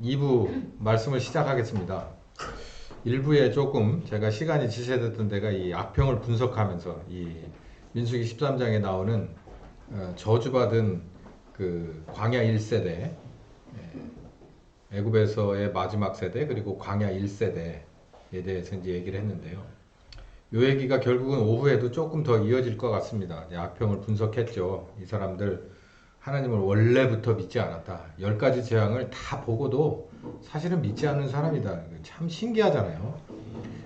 2부 말씀을 시작하겠습니다. 1부에 조금 제가 시간이 지체됐던 데가 이 악평을 분석하면서 이 민수기 13장에 나오는 저주받은 그 광야 1세대, 애굽에서의 마지막 세대, 그리고 광야 1세대에 대해서 이제 얘기를 했는데요. 요 얘기가 결국은 오후에도 조금 더 이어질 것 같습니다. 악평을 분석했죠. 이 사람들 하나님을 원래부터 믿지 않았다. 10가지 재앙을 다 보고도 사실은 믿지 않는 사람이다. 참 신기하잖아요.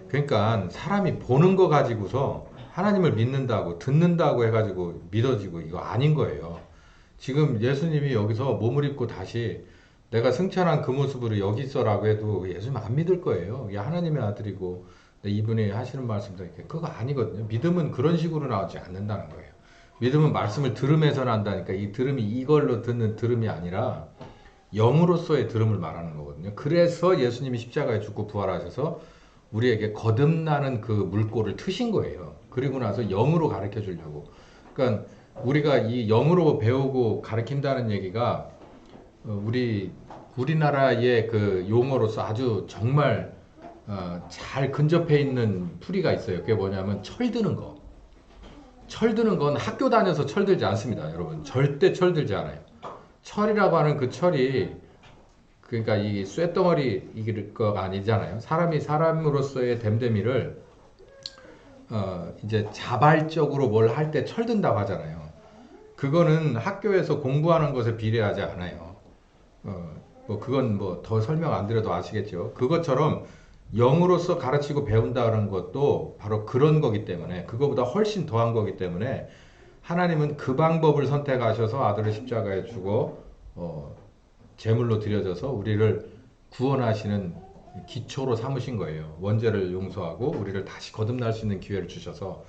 그러니까 사람이 보는 거 가지고서 하나님을 믿는다고 듣는다고 해가지고 믿어지고 이거 아닌 거예요. 지금 예수님이 여기서 몸을 입고 다시 내가 승천한 그 모습으로 여기 있어라고 해도 예수님 안 믿을 거예요. 이게 하나님의 아들이고 이분이 하시는 말씀도 이렇게 그거 아니거든요. 믿음은 그런 식으로 나오지 않는다는 거예요. 믿음은 말씀을 들으면서 난다니까 이 들음이 이걸로 듣는 들음이 아니라 영으로서의 들음을 말하는 거거든요. 그래서 예수님이 십자가에 죽고 부활하셔서 우리에게 거듭나는 그 물꼬를 트신 거예요. 그리고 나서 영으로 가르쳐 주려고. 그러니까 우리가 이 영으로 배우고 가르친다는 얘기가 우리나라의 그 용어로서 아주 정말 잘 근접해 있는 풀이가 있어요. 그게 뭐냐면 철드는 거. 철드는 건 학교 다녀서 철들지 않습니다, 여러분. 절대 철들지 않아요. 철이라고 하는 그 철이 그러니까 이 쇳덩어리 이길 거가 아니잖아요. 사람이 사람으로서의 됨됨이를 이제 자발적으로 뭘 할 때 철든다고 하잖아요. 그거는 학교에서 공부하는 것에 비례하지 않아요. 뭐 그건 뭐 더 설명 안 드려도 아시겠죠. 그것처럼 영으로서 가르치고 배운다는 것도 바로 그런 거기 때문에 그거보다 훨씬 더한 거기 때문에 하나님은 그 방법을 선택하셔서 아들을 십자가에 주고 제물로 드려져서 우리를 구원하시는 기초로 삼으신 거예요. 원죄를 용서하고 우리를 다시 거듭날 수 있는 기회를 주셔서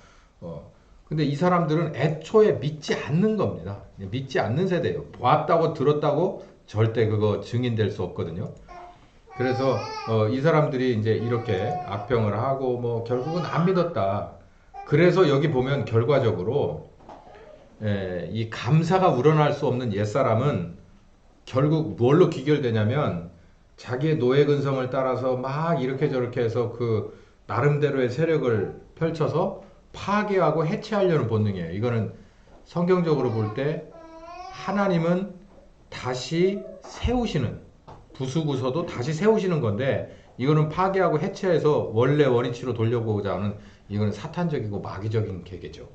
근데 이 사람들은 애초에 믿지 않는 겁니다. 믿지 않는 세대예요. 보았다고 들었다고 절대 그거 증인될 수 없거든요. 그래서 이 사람들이 이제 이렇게 악평을 하고 뭐 결국은 안 믿었다. 그래서 여기 보면 결과적으로 이 감사가 우러날 수 없는 옛사람은 결국 뭘로 귀결되냐면 자기의 노예 근성을 따라서 막 이렇게 저렇게 해서 그 나름대로의 세력을 펼쳐서 파괴하고 해체하려는 본능이에요. 이거는 성경적으로 볼 때 하나님은 다시 세우시는 부수고서도 다시 세우시는 건데 이거는 파괴하고 해체해서 원래 원위치로 돌려보고자 하는 이거는 사탄적이고 마귀적인 계계죠.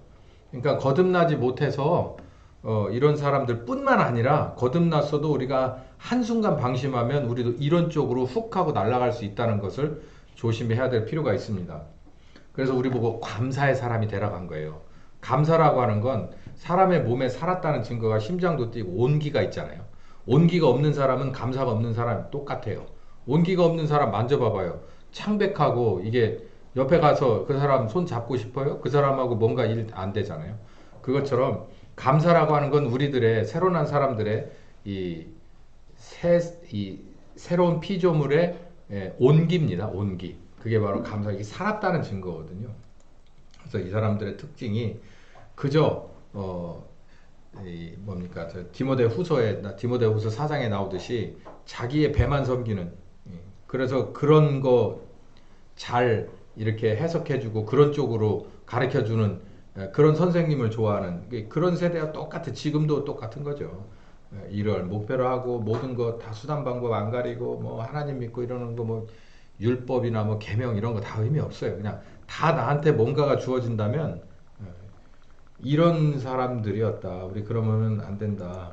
그러니까 거듭나지 못해서 이런 사람들 뿐만 아니라 거듭났어도 우리가 한순간 방심하면 우리도 이런 쪽으로 훅 하고 날아갈 수 있다는 것을 조심해야 될 필요가 있습니다. 그래서 우리 보고 감사의 사람이 되라고 한 거예요. 감사라고 하는 건 사람의 몸에 살았다는 증거가 심장도 뛰고 온기가 있잖아요. 온기가 없는 사람은 감사가 없는 사람 똑같아요. 온기가 없는 사람 만져봐봐요. 창백하고 이게 옆에 가서 그 사람 손 잡고 싶어요? 그 사람하고 뭔가 일 안 되잖아요. 그것처럼 감사라고 하는 건 우리들의 새로 난 사람들의 이 새로운 피조물의 온기입니다. 온기. 그게 바로 감사. 이게 살았다는 증거거든요. 그래서 이 사람들의 특징이 그저 뭡니까? 디모데후서 4장에 나오듯이 자기의 배만 섬기는. 그래서 그런 거 잘 이렇게 해석해주고 그런 쪽으로 가르쳐주는 그런 선생님을 좋아하는 그런 세대와 똑같아. 지금도 똑같은 거죠. 일을 목표로 하고 모든 거 다 수단 방법 안 가리고 뭐 하나님 믿고 이러는 거 뭐 율법이나 뭐 계명 이런 거 다 의미 없어요. 그냥 다 나한테 뭔가가 주어진다면 이런 사람들이었다. 우리 그러면은 안 된다.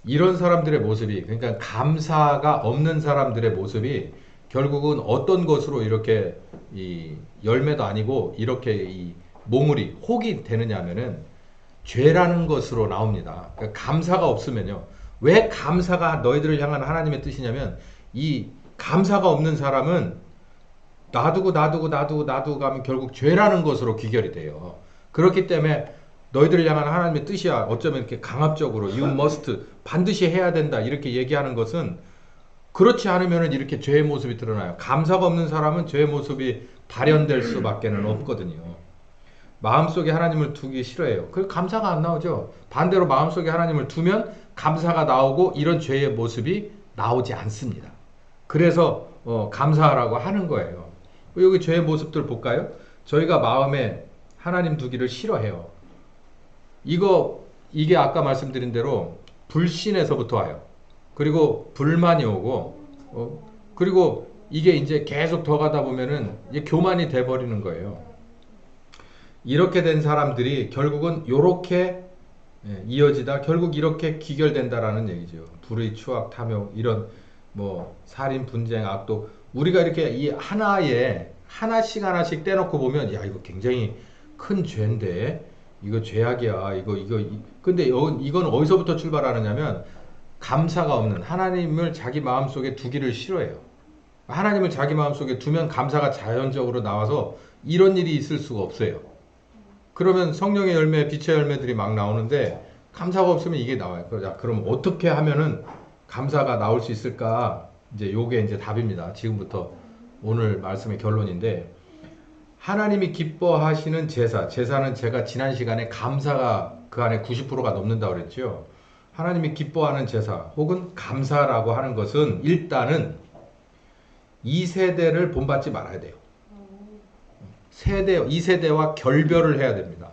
이런 사람들의 모습이 그러니까 감사가 없는 사람들의 모습이 결국은 어떤 것으로 이렇게 이 열매도 아니고 이렇게 이 몽울이 혹이 되느냐면은 죄라는 것으로 나옵니다. 그러니까 감사가 없으면요. 왜 감사가 너희들을 향한 하나님의 뜻이냐면 이 감사가 없는 사람은 놔두고 가면 결국 죄라는 것으로 귀결이 돼요. 그렇기 때문에 너희들을 향한 하나님의 뜻이야. 어쩌면 이렇게 강압적으로 you must 반드시 해야 된다 이렇게 얘기하는 것은 그렇지 않으면 이렇게 죄의 모습이 드러나요. 감사가 없는 사람은 죄의 모습이 발현될 수밖에는 없거든요. 마음속에 하나님을 두기 싫어해요. 그 감사가 안 나오죠. 반대로 마음속에 하나님을 두면 감사가 나오고 이런 죄의 모습이 나오지 않습니다. 그래서 감사하라고 하는 거예요. 여기 죄의 모습들 볼까요? 저희가 마음에 하나님 두기를 싫어해요. 이게 아까 말씀드린 대로 불신에서부터 와요. 그리고 불만이 오고, 그리고 이게 이제 계속 더 가다 보면은 이제 교만이 돼버리는 거예요. 이렇게 된 사람들이 결국은 요렇게 이어지다 결국 이렇게 귀결된다라는 얘기죠. 불의, 추악, 탐욕, 이런 뭐 살인, 분쟁, 악독. 우리가 이렇게 이 하나씩 떼놓고 보면 야 이거 굉장히 큰 죄인데 이거 죄악이야. 근데 이건 어디서부터 출발하느냐면 감사가 없는 하나님을 자기 마음속에 두기를 싫어해요. 하나님을 자기 마음속에 두면 감사가 자연적으로 나와서 이런 일이 있을 수가 없어요. 그러면 성령의 열매, 빛의 열매들이 막 나오는데 감사가 없으면 이게 나와요. 그럼 어떻게 하면은 감사가 나올 수 있을까? 이제 요게 이제 답입니다. 지금부터 오늘 말씀의 결론인데 하나님이 기뻐하시는 제사는 제가 지난 시간에 감사가 그 안에 90%가 넘는다고 그랬죠. 하나님이 기뻐하는 제사 혹은 감사라고 하는 것은 일단은 2세대를 본받지 말아야 돼요. 2세대와 결별을 해야 됩니다.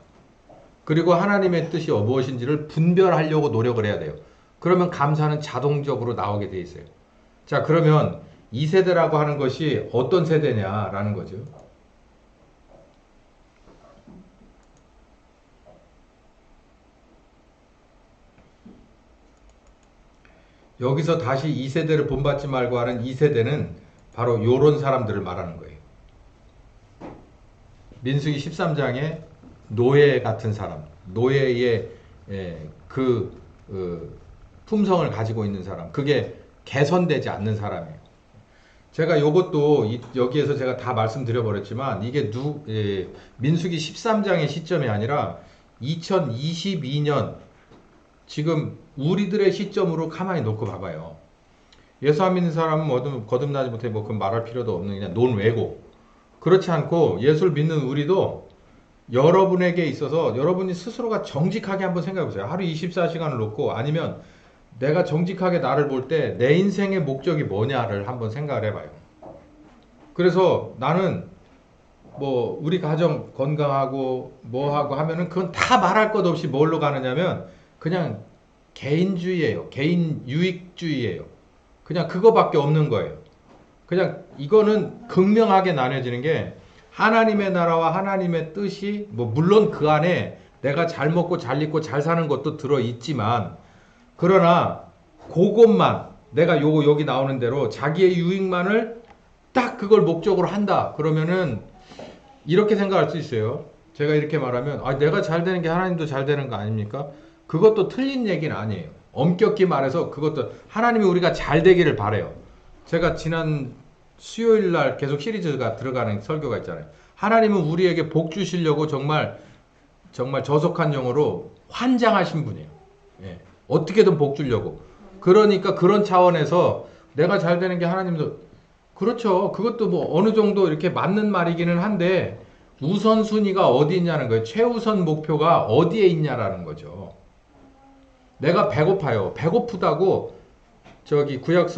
그리고 하나님의 뜻이 무엇인지를 분별하려고 노력을 해야 돼요. 그러면 감사는 자동적으로 나오게 돼 있어요. 자, 그러면 2세대라고 하는 것이 어떤 세대냐라는 거죠. 여기서 다시 2세대를 본받지 말고 하는 2세대는 바로 요런 사람들을 말하는 거예요. 민수기 13장에 노예 같은 사람, 노예의 품성을 가지고 있는 사람, 그게 개선되지 않는 사람이에요. 제가 요것도 여기에서 제가 다 말씀드려버렸지만 이게 민수기 13장의 시점이 아니라 2022년 지금 우리들의 시점으로 가만히 놓고 봐봐요. 예수 안 믿는 사람은 거듭나지 못해 뭐 그 말할 필요도 없는 그냥 논외고, 그렇지 않고 예수를 믿는 우리도 여러분에게 있어서 여러분이 스스로가 정직하게 한번 생각해 보세요. 하루 24시간을 놓고 아니면 내가 정직하게 나를 볼 때 내 인생의 목적이 뭐냐를 한번 생각을 해봐요. 그래서 나는 뭐 우리 가정 건강하고 뭐하고 하면은 그건 다 말할 것 없이 뭘로 가느냐면 그냥 개인주의예요. 개인 유익주의예요. 그냥 그거밖에 없는 거예요. 그냥 이거는 극명하게 나눠지는 게 하나님의 나라와 하나님의 뜻이 뭐 물론 그 안에 내가 잘 먹고 잘 입고 잘 사는 것도 들어있지만 그러나 그것만 내가 여기 나오는 대로 자기의 유익만을 딱 그걸 목적으로 한다. 그러면은 이렇게 생각할 수 있어요. 제가 이렇게 말하면 내가 잘 되는 게 하나님도 잘 되는 거 아닙니까? 그것도 틀린 얘기는 아니에요. 엄격히 말해서 그것도 하나님이 우리가 잘 되기를 바래요. 제가 지난 수요일 날 계속 시리즈가 들어가는 설교가 있잖아요. 하나님은 우리에게 복 주시려고 정말 저속한 영어로 환장하신 분이에요. 예. 어떻게든 복 주려고. 그러니까 그런 차원에서 내가 잘 되는 게 하나님도 그렇죠. 그것도 뭐 어느 정도 이렇게 맞는 말이기는 한데 우선순위가 어디 있냐는 거예요. 최우선 목표가 어디에 있냐라는 거죠. 내가 배고파요. 배고프다고 저기 구약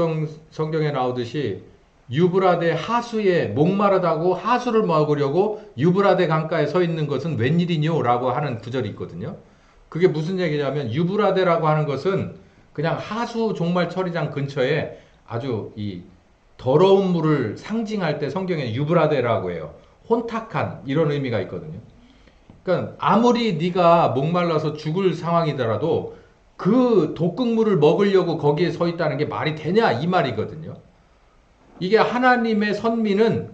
성경에 나오듯이 유브라데 하수에 목마르다고 하수를 먹으려고 유브라데 강가에 서 있는 것은 웬일이뇨? 라고 하는 구절이 있거든요. 그게 무슨 얘기냐면 유브라데라고 하는 것은 그냥 하수 종말 처리장 근처에 아주 이 더러운 물을 상징할 때 성경에 유브라데라고 해요. 혼탁한 이런 의미가 있거든요. 그러니까 아무리 네가 목말라서 죽을 상황이더라도 그 독극물을 먹으려고 거기에 서 있다는 게 말이 되냐 이 말이거든요. 이게 하나님의 선민은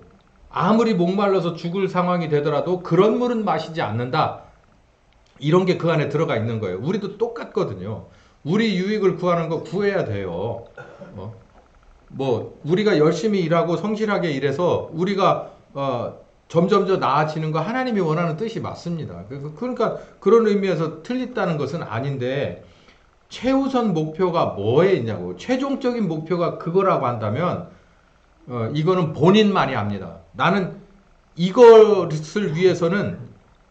아무리 목말라서 죽을 상황이 되더라도 그런 물은 마시지 않는다. 이런 게 그 안에 들어가 있는 거예요. 우리도 똑같거든요. 우리 유익을 구하는 거 구해야 돼요. 우리가 열심히 일하고 성실하게 일해서 우리가 점점 더 나아지는 거 하나님이 원하는 뜻이 맞습니다. 그러니까 그런 의미에서 틀렸다는 것은 아닌데 최우선 목표가 뭐에 있냐고. 최종적인 목표가 그거라고 한다면 이거는 본인만이 압니다. 나는 이것을 위해서는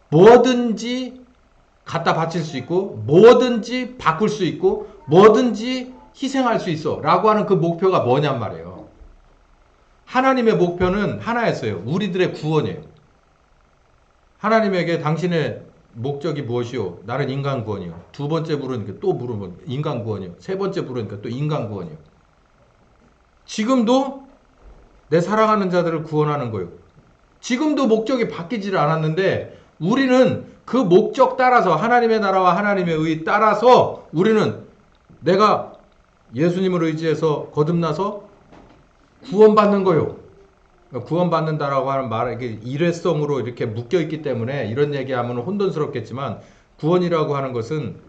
뭐든지 갖다 바칠 수 있고 뭐든지 바꿀 수 있고 뭐든지 희생할 수 있어 라고 하는 그 목표가 뭐냔 말이에요. 하나님의 목표는 하나였어요. 우리들의 구원이에요. 하나님에게 당신의 목적이 무엇이요? 나는 인간 구원이요. 두 번째 물으니까 또 물으면 인간 구원이요. 세 번째 물으니까 또 인간 구원이요. 지금도 내 사랑하는 자들을 구원하는 거예요. 지금도 목적이 바뀌지를 않았는데 우리는 그 목적 따라서 하나님의 나라와 하나님의 의 따라서 우리는 내가 예수님을 의지해서 거듭나서 구원받는 거요. 구원받는다라고 하는 말, 이게 일회성으로 이렇게 묶여있기 때문에 이런 얘기하면 혼돈스럽겠지만 구원이라고 하는 것은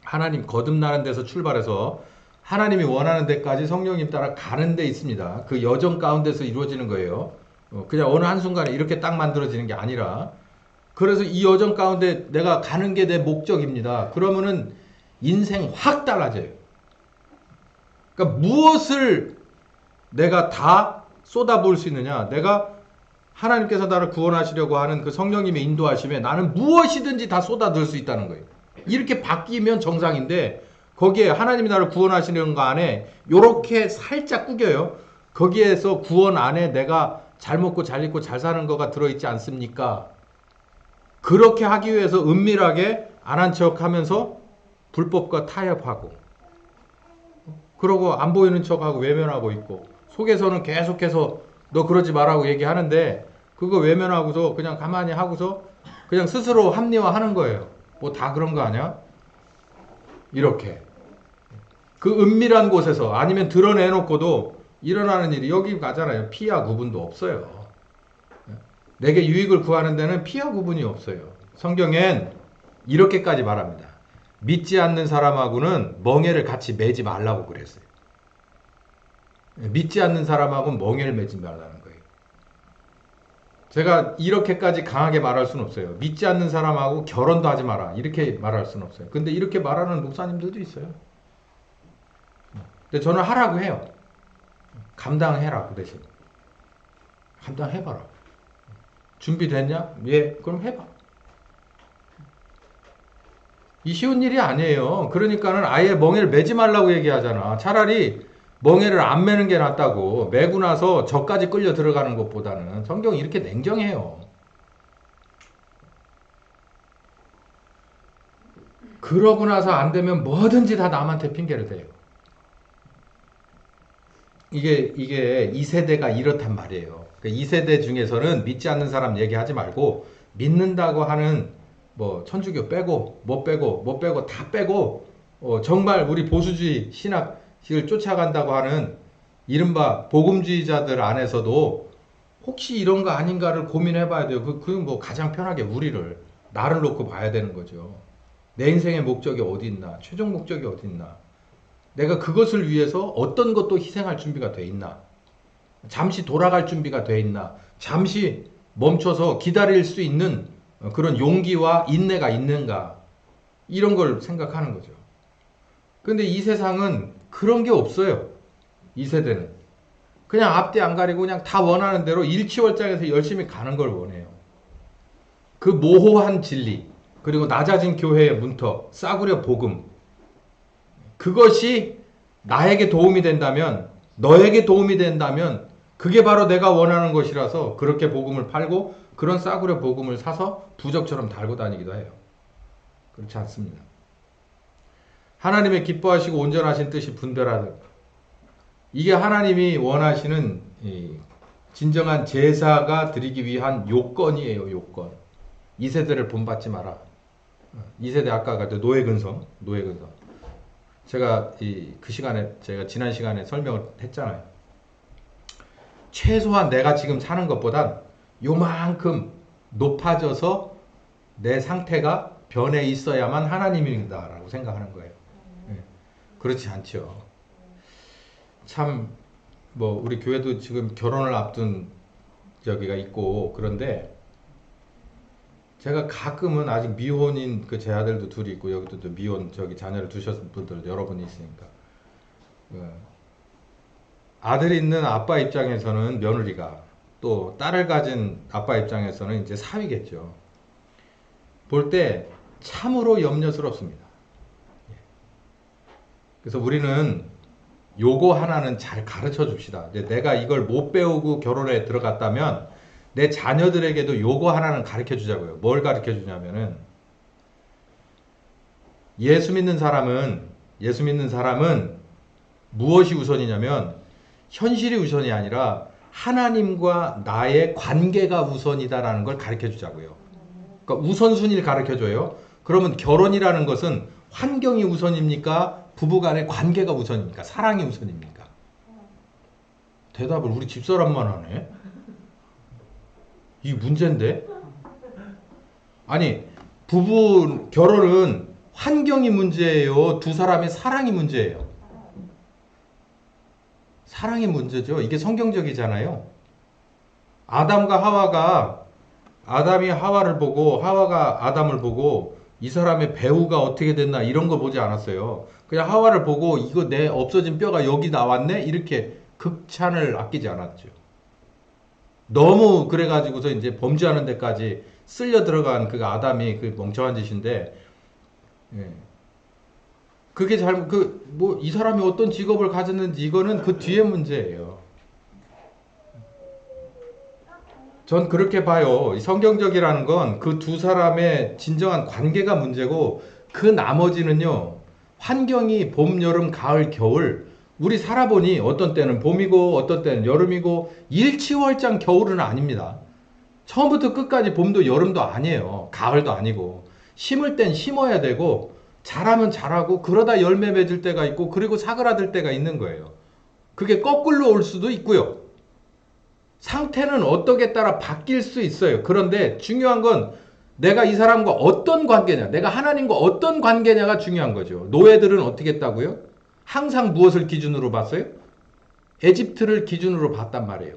하나님 거듭나는 데서 출발해서 하나님이 원하는 데까지 성령님 따라 가는 데 있습니다. 그 여정 가운데서 이루어지는 거예요. 그냥 어느 한순간에 이렇게 딱 만들어지는 게 아니라 그래서 이 여정 가운데 내가 가는 게 내 목적입니다. 그러면은 인생 확 달라져요. 그러니까 무엇을 내가 다 쏟아부을 수 있느냐? 내가 하나님께서 나를 구원하시려고 하는 그 성령님의 인도하심에 나는 무엇이든지 다 쏟아들 수 있다는 거예요. 이렇게 바뀌면 정상인데 거기에 하나님이 나를 구원하시는 거 안에 요렇게 살짝 구겨요. 거기에서 구원 안에 내가 잘 먹고 잘 입고 잘 사는 거가 들어있지 않습니까? 그렇게 하기 위해서 은밀하게 안 한 척하면서 불법과 타협하고 그러고 안 보이는 척하고 외면하고 있고 속에서는 계속해서 너 그러지 말라고 얘기하는데 그거 외면하고서 그냥 가만히 하고서 그냥 스스로 합리화하는 거예요. 뭐 다 그런 거 아니야? 이렇게 그 은밀한 곳에서 아니면 드러내놓고도 일어나는 일이 여기 가잖아요. 피와 구분도 없어요. 내게 유익을 구하는 데는 피와 구분이 없어요. 성경엔 이렇게까지 말합니다. 믿지 않는 사람하고는 멍에를 같이 매지 말라고 그랬어요. 믿지 않는 사람하고는 멍에를 매지 말라는 거예요. 제가 이렇게까지 강하게 말할 수는 없어요. 믿지 않는 사람하고 결혼도 하지 마라. 이렇게 말할 수는 없어요. 근데 이렇게 말하는 목사님들도 있어요. 근데 저는 하라고 해요. 감당해라 그 대신. 감당해봐라. 준비됐냐? 예, 그럼 해봐. 이 쉬운 일이 아니에요. 그러니까는 아예 멍에를 매지 말라고 얘기하잖아. 차라리 멍에를 안 매는 게 낫다고. 매고 나서 저까지 끌려 들어가는 것보다는. 성경이 이렇게 냉정해요. 그러고 나서 안 되면 뭐든지 다 남한테 핑계를 대요. 이게 2세대가 이렇단 말이에요. 2세대 중에서는 믿지 않는 사람 얘기하지 말고 믿는다고 하는 뭐 천주교 빼고 뭐 빼고 다 빼고 정말 우리 보수주의 신학을 쫓아간다고 하는 이른바 복음주의자들 안에서도 혹시 이런 거 아닌가를 고민해 봐야 돼요. 그건 뭐 가장 편하게 우리를 나를 놓고 봐야 되는 거죠. 내 인생의 목적이 어디 있나? 최종 목적이 어디 있나? 내가 그것을 위해서 어떤 것도 희생할 준비가 돼 있나? 잠시 돌아갈 준비가 돼 있나? 잠시 멈춰서 기다릴 수 있는 그런 용기와 인내가 있는가? 이런 걸 생각하는 거죠. 근데 이 세상은 그런 게 없어요. 이 세대는. 그냥 앞뒤 안 가리고 그냥 다 원하는 대로 일치월장에서 열심히 가는 걸 원해요. 그 모호한 진리, 그리고 낮아진 교회의 문턱, 싸구려 복음, 그것이 나에게 도움이 된다면, 너에게 도움이 된다면 그게 바로 내가 원하는 것이라서 그렇게 복음을 팔고 그런 싸구려 복음을 사서 부적처럼 달고 다니기도 해요. 그렇지 않습니다. 하나님의 기뻐하시고 온전하신 뜻이 분별하는, 이게 하나님이 원하시는 진정한 제사가 드리기 위한 요건이에요. 요건. 2세대를 본받지 마라. 2세대 아까 노예근성. 제가 그 시간에, 제가 지난 시간에 설명을 했잖아요. 최소한 내가 지금 사는 것보단 요만큼 높아져서 내 상태가 변해 있어야만 하나님이다라고 생각하는 거예요. 그렇지 않죠. 참, 뭐, 우리 교회도 지금 결혼을 앞둔 저기가 있고, 그런데 제가 가끔은 아직 미혼인 그 제 아들도 둘이 있고, 여기도 또 미혼 자녀를 두셨을 분들 여러분이 있으니까. 아들이 있는 아빠 입장에서는 며느리가, 또 딸을 가진 아빠 입장에서는 이제 사위겠죠. 볼 때 참으로 염려스럽습니다. 그래서 우리는 요거 하나는 잘 가르쳐 줍시다. 이제 내가 이걸 못 배우고 결혼에 들어갔다면 내 자녀들에게도 요거 하나는 가르쳐 주자고요. 뭘 가르쳐 주냐면은 예수 믿는 사람은 무엇이 우선이냐면 현실이 우선이 아니라 하나님과 나의 관계가 우선이다라는 걸 가르쳐 주자고요. 그러니까 우선순위를 가르쳐 줘요. 그러면 결혼이라는 것은 환경이 우선입니까? 부부간의 관계가 우선입니까? 사랑이 우선입니까? 대답을 우리 집사람만 하네. 이 문제인데? 아니, 부부 결혼은 환경이 문제예요? 두 사람의 사랑이 문제예요? 사랑이 문제죠. 이게 성경적이잖아요. 아담이 하와를 보고 하와가 아담을 보고 이 사람의 배우가 어떻게 됐나 이런 거 보지 않았어요. 그냥 하와를 보고 이거 내 없어진 뼈가 여기 나왔네? 이렇게 극찬을 아끼지 않았죠. 너무 그래가지고서 이제 범죄하는 데까지 쓸려 들어간 그 아담이 그 멍청한 짓인데, 예. 그게 이 사람이 어떤 직업을 가졌는지 이거는 그 뒤에 문제예요. 전 그렇게 봐요. 성경적이라는 건 그 두 사람의 진정한 관계가 문제고 그 나머지는요. 환경이 봄, 여름, 가을, 겨울 우리 살아보니 어떤 때는 봄이고 어떤 때는 여름이고 일치월장 겨울은 아닙니다. 처음부터 끝까지 봄도 여름도 아니에요. 가을도 아니고 심을 땐 심어야 되고 자라면 자라고 그러다 열매 맺을 때가 있고 그리고 사그라들 때가 있는 거예요. 그게 거꾸로 올 수도 있고요. 상태는 어떻게 따라 바뀔 수 있어요. 그런데 중요한 건 내가 이 사람과 어떤 관계냐, 내가 하나님과 어떤 관계냐가 중요한 거죠. 노예들은 어떻게 했다고요? 항상 무엇을 기준으로 봤어요? 에집트를 기준으로 봤단 말이에요.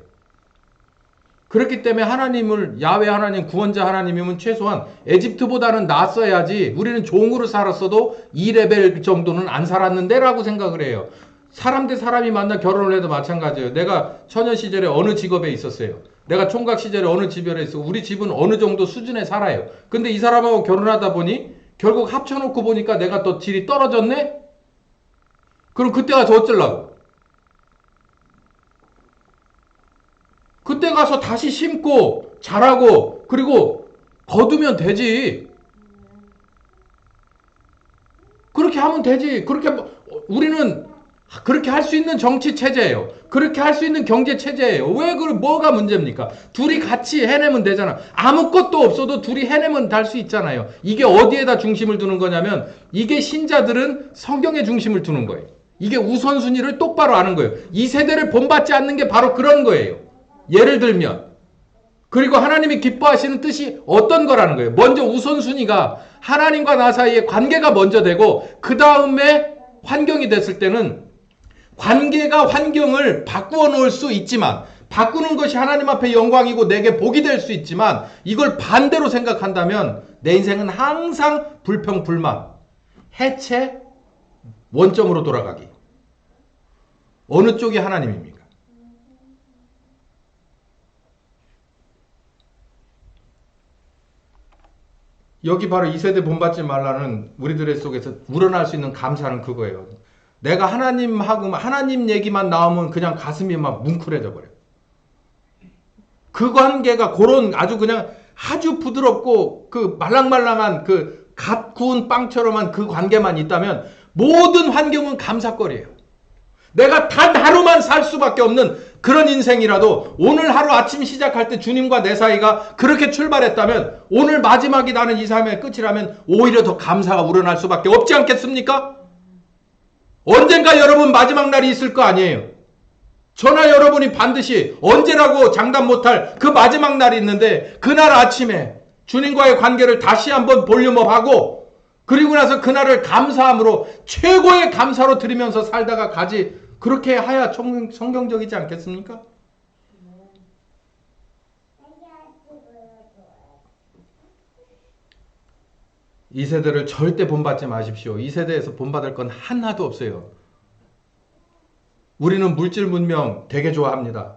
그렇기 때문에 하나님을 야훼 하나님 구원자 하나님이면 최소한 에집트보다는 낫어야지 우리는 종으로 살았어도 2레벨 정도는 안 살았는데 라고 생각을 해요. 사람 대 사람이 만나 결혼을 해도 마찬가지예요. 내가 처녀 시절에 어느 직업에 있었어요. 내가 총각 시절에 어느 집에 있어. 우리 집은 어느 정도 수준에 살아요. 근데 이 사람하고 결혼하다 보니 결국 합쳐놓고 보니까 내가 더 질이 떨어졌네? 그럼 그때 가서 어쩌려고? 그때 가서 다시 심고 자라고 그리고 거두면 되지. 그렇게 하면 되지. 우리는 그렇게 할 수 있는 정치 체제예요. 그렇게 할 수 있는 경제 체제예요. 뭐가 문제입니까? 둘이 같이 해내면 되잖아. 아무것도 없어도 둘이 해내면 될 수 있잖아요. 이게 어디에다 중심을 두는 거냐면 이게 신자들은 성경에 중심을 두는 거예요. 이게 우선순위를 똑바로 아는 거예요. 이 세대를 본받지 않는 게 바로 그런 거예요. 예를 들면 그리고 하나님이 기뻐하시는 뜻이 어떤 거라는 거예요. 먼저 우선순위가 하나님과 나 사이의 관계가 먼저 되고 그 다음에 환경이 됐을 때는 관계가 환경을 바꾸어 놓을 수 있지만 바꾸는 것이 하나님 앞에 영광이고 내게 복이 될 수 있지만 이걸 반대로 생각한다면 내 인생은 항상 불평, 불만, 해체, 원점으로 돌아가기. 어느 쪽이 하나님입니까? 여기 바로 2세대 본받지 말라는 우리들의 속에서 우러날 수 있는 감사는 그거예요. 내가 하나님 얘기만 나오면 그냥 가슴이 막 뭉클해져 버려요. 그 관계가 그런 아주 부드럽고 그 말랑말랑한 그 갓 구운 빵처럼한 그 관계만 있다면 모든 환경은 감사거리예요. 내가 단 하루만 살 수밖에 없는 그런 인생이라도 오늘 하루 아침 시작할 때 주님과 내 사이가 그렇게 출발했다면 오늘 마지막이 나는 이 삶의 끝이라면 오히려 더 감사가 우러날 수밖에 없지 않겠습니까? 언젠가 여러분 마지막 날이 있을 거 아니에요. 저나 여러분이 반드시 언제라고 장담 못할 그 마지막 날이 있는데 그날 아침에 주님과의 관계를 다시 한번 볼륨업하고 그리고 나서 그날을 감사함으로 최고의 감사로 드리면서 살다가 가지 그렇게 해야 성경적이지 않겠습니까? 이 세대를 절대 본받지 마십시오. 이 세대에서 본받을 건 하나도 없어요. 우리는 물질 문명 되게 좋아합니다.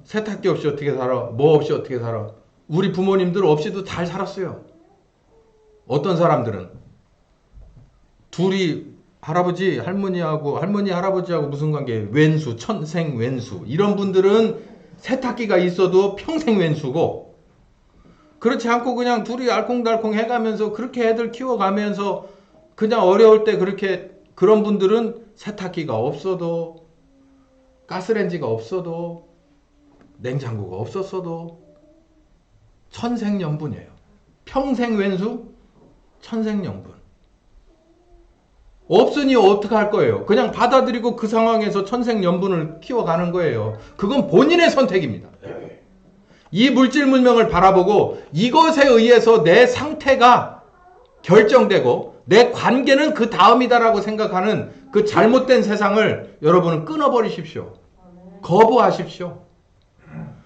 세탁기 없이 어떻게 살아? 뭐 없이 어떻게 살아? 우리 부모님들 없이도 잘 살았어요. 어떤 사람들은 둘이 할아버지, 할머니하고 할머니, 할아버지하고 무슨 관계? 왼수, 천생 왼수. 이런 분들은 세탁기가 있어도 평생 왼수고, 그렇지 않고 그냥 둘이 알콩달콩 해가면서 그렇게 애들 키워가면서 그냥 어려울 때 그렇게, 그런 분들은 세탁기가 없어도, 가스레인지가 없어도, 냉장고가 없었어도 천생연분이에요. 평생 왼수, 천생연분. 없으니 어떡할 거예요? 그냥 받아들이고 그 상황에서 천생연분을 키워가는 거예요. 그건 본인의 선택입니다. 이 물질 문명을 바라보고 이것에 의해서 내 상태가 결정되고 내 관계는 그 다음이다라고 생각하는 그 잘못된 세상을 여러분은 끊어버리십시오. 거부하십시오.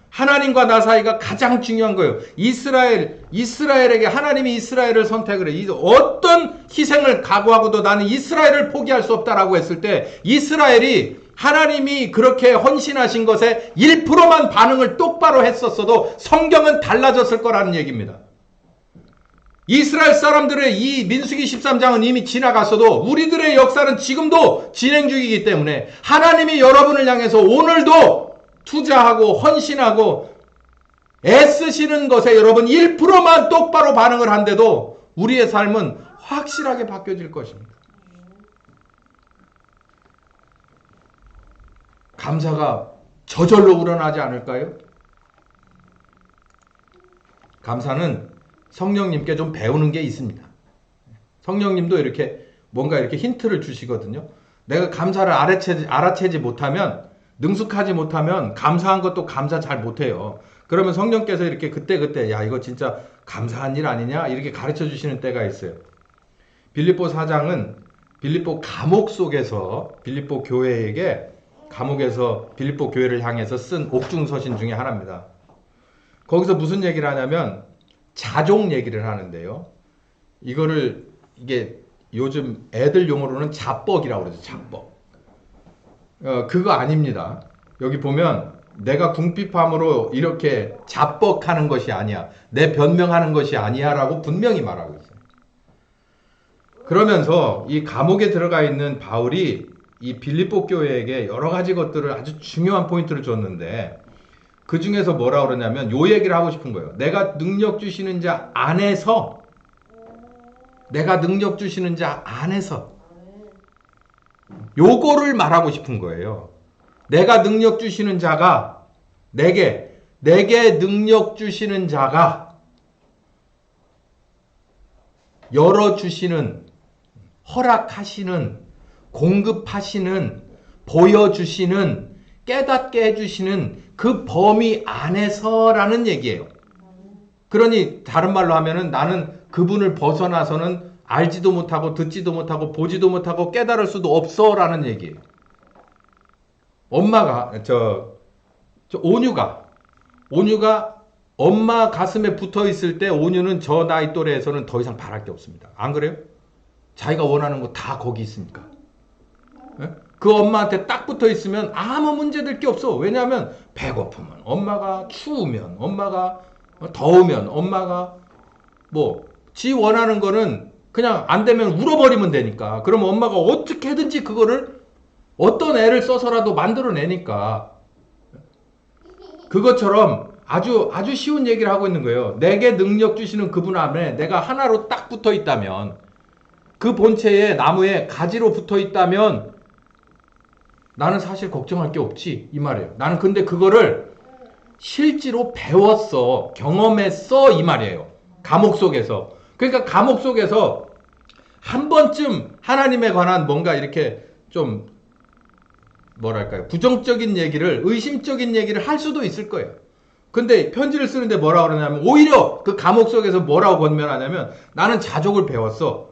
하나님과 나 사이가 가장 중요한 거예요. 이스라엘에게 하나님이 이스라엘을 선택을 해. 어떤 희생을 각오하고도 나는 이스라엘을 포기할 수 없다라고 했을 때 이스라엘이 하나님이 그렇게 헌신하신 것에 1%만 반응을 똑바로 했었어도 성경은 달라졌을 거라는 얘기입니다. 이스라엘 사람들의 이 민수기 13장은 이미 지나갔어도 우리들의 역사는 지금도 진행 중이기 때문에 하나님이 여러분을 향해서 오늘도 투자하고 헌신하고 애쓰시는 것에 여러분 1%만 똑바로 반응을 한데도 우리의 삶은 확실하게 바뀌어질 것입니다. 감사가 저절로 우러나지 않을까요? 감사는 성령님께 좀 배우는 게 있습니다. 성령님도 이렇게 뭔가 이렇게 힌트를 주시거든요. 내가 감사를 알아채지 못하면, 능숙하지 못하면 감사한 것도 감사 잘 못해요. 그러면 성령께서 이렇게 그때 야 이거 진짜 감사한 일 아니냐 이렇게 가르쳐 주시는 때가 있어요. 빌립보 4장은 빌립보 감옥 속에서 빌립보 교회에게 감옥에서 빌립보 교회를 향해서 쓴 옥중서신 중에 하나입니다. 거기서 무슨 얘기를 하냐면 자족 얘기를 하는데요. 이게 요즘 애들 용어로는 자뻑이라고 그러죠. 자뻑. 그거 아닙니다. 여기 보면 내가 궁핍함으로 이렇게 자뻑하는 것이 아니야. 내 변명하는 것이 아니야 라고 분명히 말하고 있어요. 그러면서 이 감옥에 들어가 있는 바울이 이 빌립보 교회에게 여러 가지 것들을 아주 중요한 포인트를 줬는데 그 중에서 뭐라 그러냐면 요 얘기를 하고 싶은 거예요. 내가 능력 주시는 자 안에서 요거를 말하고 싶은 거예요. 내가 능력 주시는 자가 내게 능력 주시는 자가 열어주시는, 허락하시는, 공급하시는, 보여주시는, 깨닫게 해주시는 그 범위 안에서라는 얘기예요. 그러니 다른 말로 하면은 나는 그분을 벗어나서는 알지도 못하고 듣지도 못하고 보지도 못하고 깨달을 수도 없어라는 얘기예요. 엄마가 온유가 엄마 가슴에 붙어 있을 때 온유는 저 나이 또래에서는 더 이상 바랄 게 없습니다. 안 그래요? 자기가 원하는 거 다 거기 있으니까. 예? 그 엄마한테 딱 붙어 있으면 아무 문제될 게 없어. 왜냐하면 배고프면, 엄마가 추우면, 엄마가 더우면, 엄마가 지 원하는 거는 그냥 안 되면 울어버리면 되니까. 그러면 엄마가 어떻게든지 그거를 어떤 애를 써서라도 만들어내니까. 그것처럼 아주 쉬운 얘기를 하고 있는 거예요. 내게 능력 주시는 그분 안에 내가 하나로 딱 붙어 있다면, 그 본체에 나무에 가지로 붙어 있다면 나는 사실 걱정할 게 없지 이 말이에요. 나는 근데 그거를 실제로 배웠어, 경험했어 이 말이에요. 감옥 속에서. 그러니까 감옥 속에서 한 번쯤 하나님에 관한 뭔가 이렇게 좀 뭐랄까요, 부정적인 얘기를, 의심적인 얘기를 할 수도 있을 거예요. 근데 편지를 쓰는데 뭐라고 그러냐면 오히려 그 감옥 속에서 뭐라고 권면하냐면 나는 자족을 배웠어.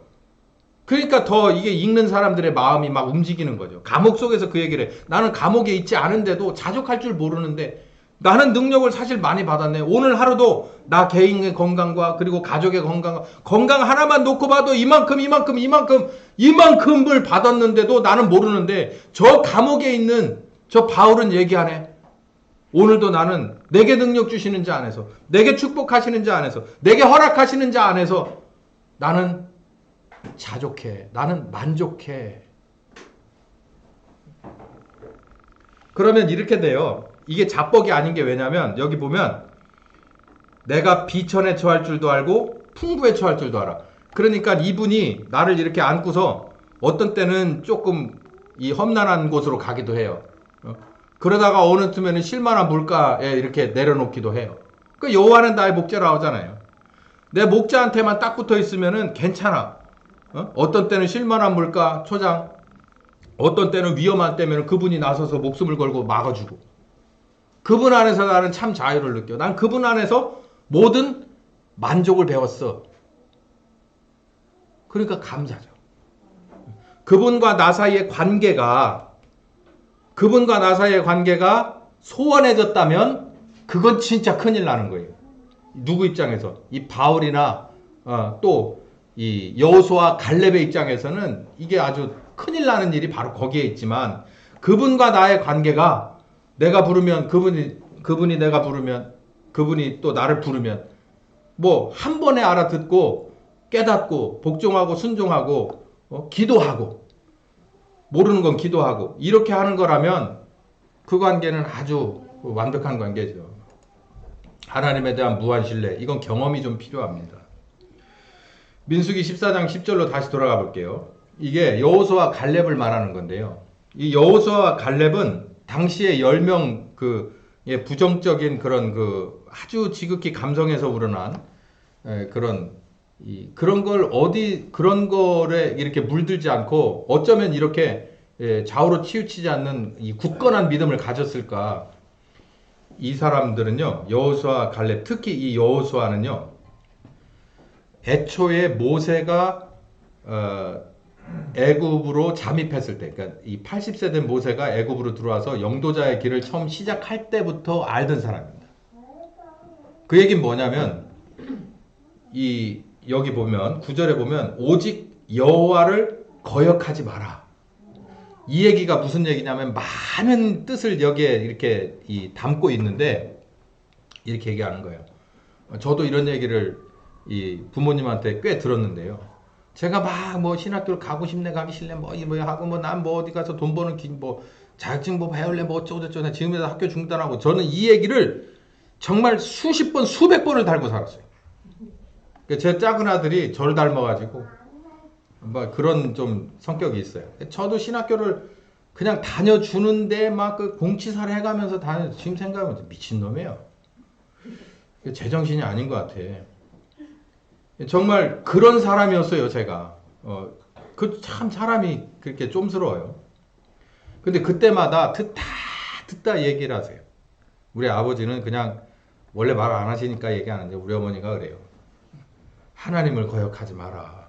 그러니까 더 이게 읽는 사람들의 마음이 막 움직이는 거죠. 감옥 속에서 그 얘기를 해. 나는 감옥에 있지 않은데도 자족할 줄 모르는데 나는 능력을 사실 많이 받았네. 오늘 하루도 나 개인의 건강과 그리고 가족의 건강 하나만 놓고 봐도 이만큼을 받았는데도 나는 모르는데 저 감옥에 있는 저 바울은 얘기하네. 오늘도 나는 내게 능력 주시는 자 안에서, 내게 축복하시는 자 안에서, 내게 허락하시는 자 안에서 나는 자족해. 나는 만족해. 그러면 이렇게 돼요. 이게 자뻑이 아닌 게 왜냐면 여기 보면 내가 비천에 처할 줄도 알고 풍부에 처할 줄도 알아. 그러니까 이분이 나를 이렇게 안고서 어떤 때는 조금 이 험난한 곳으로 가기도 해요. 그러다가 어느 틈에는 실만한 물가에 이렇게 내려놓기도 해요. 그 여호와는 나의 목자라 하잖아요. 내 목자한테만 딱 붙어 있으면은 괜찮아. 어떤 때는 실만한 물가 초장, 어떤 때는 위험한 때면 그분이 나서서 목숨을 걸고 막아주고, 그분 안에서 나는 참 자유를 느껴. 난 그분 안에서 모든 만족을 배웠어. 그러니까 감사죠. 그분과 나 사이의 관계가 소원해졌다면 그건 진짜 큰일 나는 거예요. 누구 입장에서? 이 바울이나 또 이 여호수아 갈렙의 입장에서는 이게 아주 큰일 나는 일이 바로 거기에 있지만, 그분과 나의 관계가 내가 부르면 그분이 내가 부르면, 그분이 또 나를 부르면 뭐 한 번에 알아듣고 깨닫고 복종하고 순종하고 기도하고, 모르는 건 기도하고, 이렇게 하는 거라면 그 관계는 아주 완벽한 관계죠. 하나님에 대한 무한 신뢰, 이건 경험이 좀 필요합니다. 민수기 14장 10절로 다시 돌아가 볼게요. 이게 여호수아와 갈렙을 말하는 건데요. 이 여호수아와 갈렙은 당시에 10명 부정적인 그런 아주 지극히 감성에서 우러난 그런 거에 이렇게 물들지 않고 어쩌면 이렇게 좌우로 치우치지 않는 이 굳건한 믿음을 가졌을까? 이 사람들은요, 여호수아, 갈렙, 특히 이 여호수아는요, 애초에 모세가 애굽으로 잠입했을 때, 그러니까 이 80세 된 모세가 애굽으로 들어와서 영도자의 길을 처음 시작할 때부터 알던 사람입니다. 그 얘기는 뭐냐면, 여기 보면 9절에 보면 오직 여호와를 거역하지 마라. 이 얘기가 무슨 얘기냐면 많은 뜻을 여기에 이렇게 담고 있는데, 이렇게 얘기하는 거예요. 저도 이런 얘기를 이 부모님한테 꽤 들었는데요. 제가 막 신학교를 가고 싶네, 가기 싫네, 하고 난 어디 가서 돈 버는 자격증 배울래, 어쩌고저쩌고, 지금에서 학교 중단하고, 저는 이 얘기를 정말 수십 번, 수백 번을 달고 살았어요. 제 작은 아들이 저를 닮아가지고 그런 좀 성격이 있어요. 저도 신학교를 그냥 다녀주는데 공치사를 해가면서 지금 생각하면 미친놈이에요. 제정신이 아닌 것 같아. 정말 그런 사람이었어요, 제가. 참 사람이 그렇게 쫌스러워요. 근데 그때마다 듣다 얘기를 하세요. 우리 아버지는 그냥 원래 말 안 하시니까 얘기 안 하는데, 우리 어머니가 그래요. 하나님을 거역하지 마라.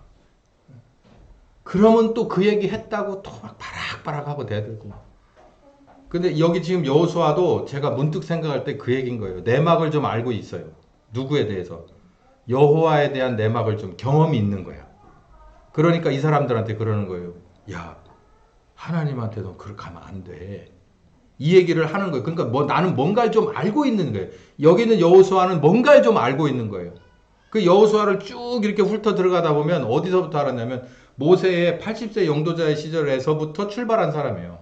그러면 또 그 얘기 했다고 또 바락바락하고 대들고. 근데 여기 지금 여호수아도 제가 문득 생각할 때 그 얘기인 거예요. 내막을 좀 알고 있어요. 누구에 대해서? 여호와에 대한 내막을 좀 경험이 있는 거야. 그러니까 이 사람들한테 그러는 거예요. 야, 하나님한테 너 그렇게 하면 안 돼. 이 얘기를 하는 거예요. 그러니까 나는 뭔가를 좀 알고 있는 거예요. 여기는 여호수아는 뭔가를 좀 알고 있는 거예요. 그 여호수아를 쭉 이렇게 훑어 들어가다 보면 어디서부터 알았냐면 모세의 80세 영도자의 시절에서부터 출발한 사람이에요.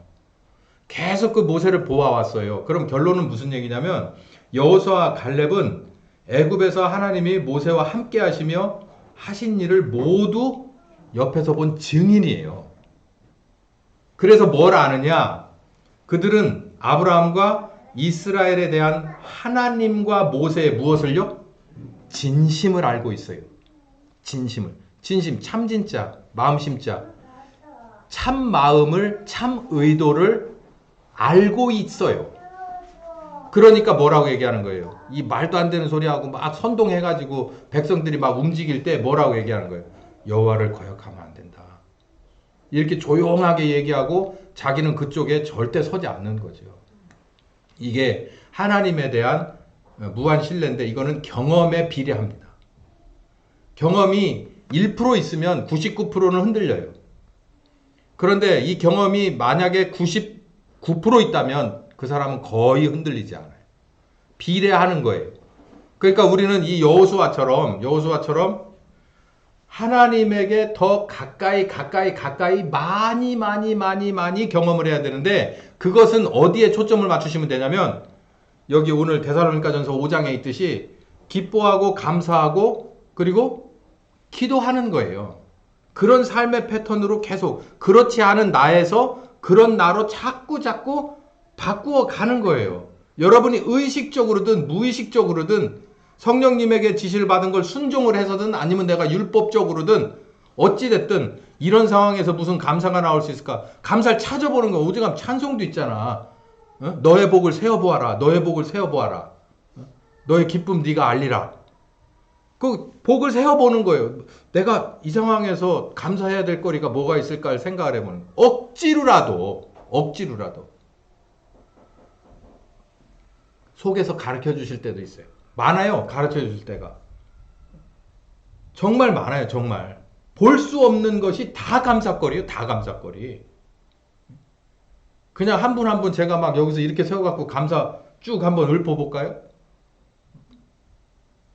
계속 그 모세를 보아왔어요. 그럼 결론은 무슨 얘기냐면 여호수아와 갈렙은 애굽에서 하나님이 모세와 함께 하시며 하신 일을 모두 옆에서 본 증인이에요. 그래서 뭘 아느냐? 그들은 아브라함과 이스라엘에 대한 하나님과 모세의 무엇을요? 진심을 알고 있어요. 진심, 참진짜, 마음심자, 참 마음을, 참 의도를 알고 있어요. 그러니까 뭐라고 얘기하는 거예요? 이 말도 안 되는 소리하고 선동해가지고 백성들이 움직일 때 뭐라고 얘기하는 거예요? 여호와를 거역하면 안 된다. 이렇게 조용하게 얘기하고 자기는 그쪽에 절대 서지 않는 거죠. 이게 하나님에 대한 무한 신뢰인데, 이거는 경험에 비례합니다. 경험이 1% 있으면 99%는 흔들려요. 그런데 이 경험이 만약에 99% 있다면 그 사람은 거의 흔들리지 않아요. 비례하는 거예요. 그러니까 우리는 이 여호수아처럼 하나님에게 더 가까이 많이 경험을 해야 되는데, 그것은 어디에 초점을 맞추시면 되냐면 여기 오늘 데살로니가전서 5장에 있듯이 기뻐하고 감사하고 그리고 기도하는 거예요. 그런 삶의 패턴으로 계속, 그렇지 않은 나에서 그런 나로 자꾸 바꾸어 가는 거예요. 여러분이 의식적으로든 무의식적으로든 성령님에게 지시를 받은 걸 순종을 해서든 아니면 내가 율법적으로든 어찌됐든 이런 상황에서 무슨 감사가 나올 수 있을까? 감사를 찾아보는 거. 오직감 찬송도 있잖아. 너의 복을 세어보아라. 너의 복을 세어보아라. 너의 기쁨 네가 알리라. 그 복을 세어보는 거예요. 내가 이 상황에서 감사해야 될 거리가 뭐가 있을까를 생각을 해보는 거예요. 억지로라도 속에서 가르쳐 주실 때도 있어요. 많아요. 가르쳐 주실 때가. 정말 많아요. 정말. 볼 수 없는 것이 다 감사거리예요. 다 감사거리. 그냥 한 분 한 분 제가 막 여기서 이렇게 세워갖고 감사 쭉 한번 읊어볼까요?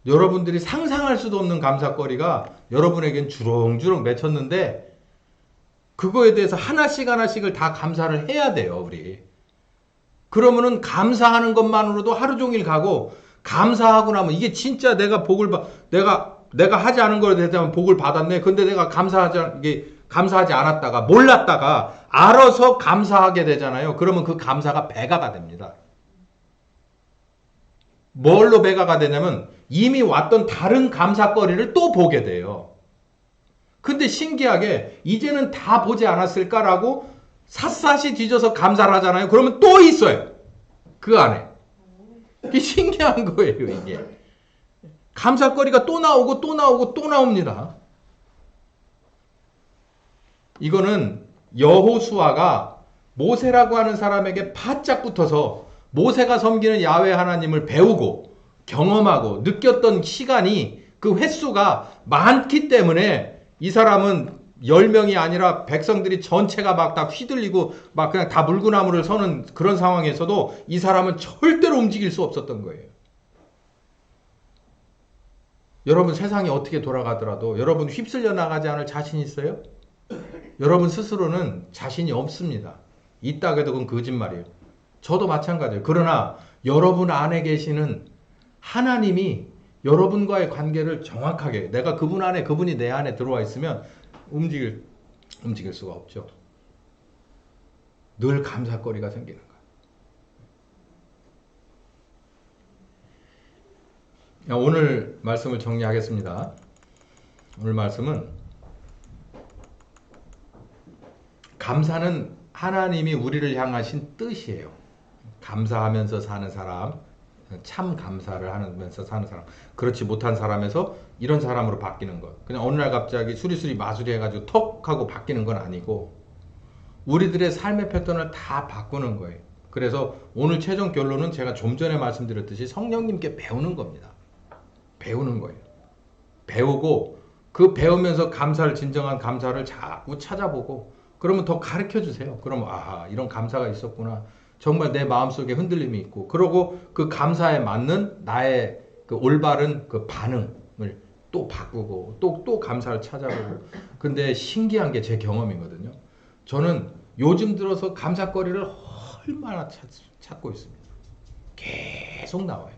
여러분들이 상상할 수도 없는 감사거리가 여러분에겐 주렁주렁 맺혔는데 그거에 대해서 하나씩을 다 감사를 해야 돼요. 우리. 그러면은 감사하는 것만으로도 하루 종일 가고, 감사하고 나면 이게 진짜 내가 복을 내가 하지 않은 거에 대해서 복을 받았네. 근데 내가 감사하지 않았다가 몰랐다가 알아서 감사하게 되잖아요. 그러면 그 감사가 배가가 됩니다. 뭘로 배가가 되냐면 이미 왔던 다른 감사거리를 또 보게 돼요. 근데 신기하게 이제는 다 보지 않았을까라고 샅샅이 뒤져서 감사를 하잖아요. 그러면 또 있어요. 그 안에. 이게 신기한 거예요, 이게. 감사거리가 또 나오고 또 나옵니다. 이거는 여호수아가 모세라고 하는 사람에게 바짝 붙어서 모세가 섬기는 야훼 하나님을 배우고 경험하고 느꼈던 시간이, 그 횟수가 많기 때문에 이 사람은 10명이 아니라 백성들이 전체가 막 다 휘둘리고 막 그냥 다 물구나무를 서는 그런 상황에서도 이 사람은 절대로 움직일 수 없었던 거예요. 여러분 세상이 어떻게 돌아가더라도 여러분 휩쓸려 나가지 않을 자신 있어요? 여러분 스스로는 자신이 없습니다. 있다고 해도 그건 거짓말이에요. 저도 마찬가지예요. 그러나 여러분 안에 계시는 하나님이 여러분과의 관계를 정확하게, 내가 그분 안에, 그분이 내 안에 들어와 있으면 움직일 수가 없죠. 늘 감사거리가 생기는 거예요. 오늘 말씀을 정리하겠습니다. 오늘 말씀은 감사는 하나님이 우리를 향하신 뜻이에요. 감사하면서 사는 사람, 참 감사를 하면서 사는 사람, 그렇지 못한 사람에서 이런 사람으로 바뀌는 것. 그냥 어느 날 갑자기 수리수리 마수리 해가지고 턱 하고 바뀌는 건 아니고 우리들의 삶의 패턴을 다 바꾸는 거예요. 그래서 오늘 최종 결론은 제가 좀 전에 말씀드렸듯이 성령님께 배우는 겁니다. 배우는 거예요. 배우고 그 배우면서 감사를, 진정한 감사를 자꾸 찾아보고, 그러면 더 가르쳐 주세요. 그러면 이런 감사가 있었구나. 정말 내 마음속에 흔들림이 있고, 그러고 그 감사에 맞는 나의 그 올바른 그 반응을 또 바꾸고 또 감사를 찾아보고. 근데 신기한 게 제 경험이거든요. 저는 요즘 들어서 감사거리를 얼마나 찾고 있습니다. 계속 나와요.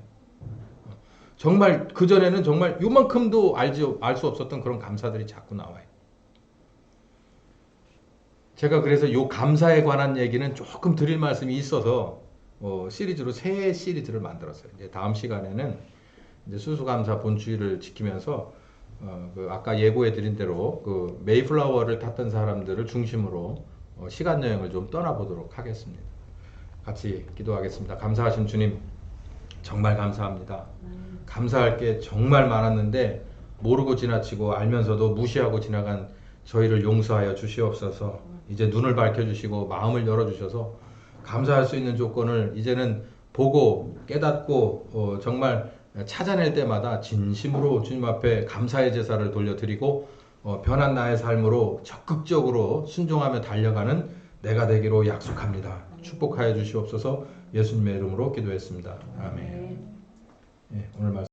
정말 그전에는 정말 요만큼도 알 수 없었던 그런 감사들이 자꾸 나와요. 제가 그래서 요 감사에 관한 얘기는 조금 드릴 말씀이 있어서 시리즈로 새 시리즈를 만들었어요. 이제 다음 시간에는 이제 수수감사 본주의를 지키면서 그 아까 예고해 드린 대로 그 메이플라워를 탔던 사람들을 중심으로 시간 여행을 좀 떠나보도록 하겠습니다. 같이 기도하겠습니다. 감사하신 주님, 정말 감사합니다. 감사할 게 정말 많았는데 모르고 지나치고 알면서도 무시하고 지나간 저희를 용서하여 주시옵소서. 이제 눈을 밝혀주시고 마음을 열어주셔서 감사할 수 있는 조건을 이제는 보고 깨닫고 정말 찾아낼 때마다 진심으로 주님 앞에 감사의 제사를 돌려드리고 변한 나의 삶으로 적극적으로 순종하며 달려가는 내가 되기로 약속합니다. 축복하여 주시옵소서. 예수님의 이름으로 기도했습니다. 아멘. 네, 오늘 말씀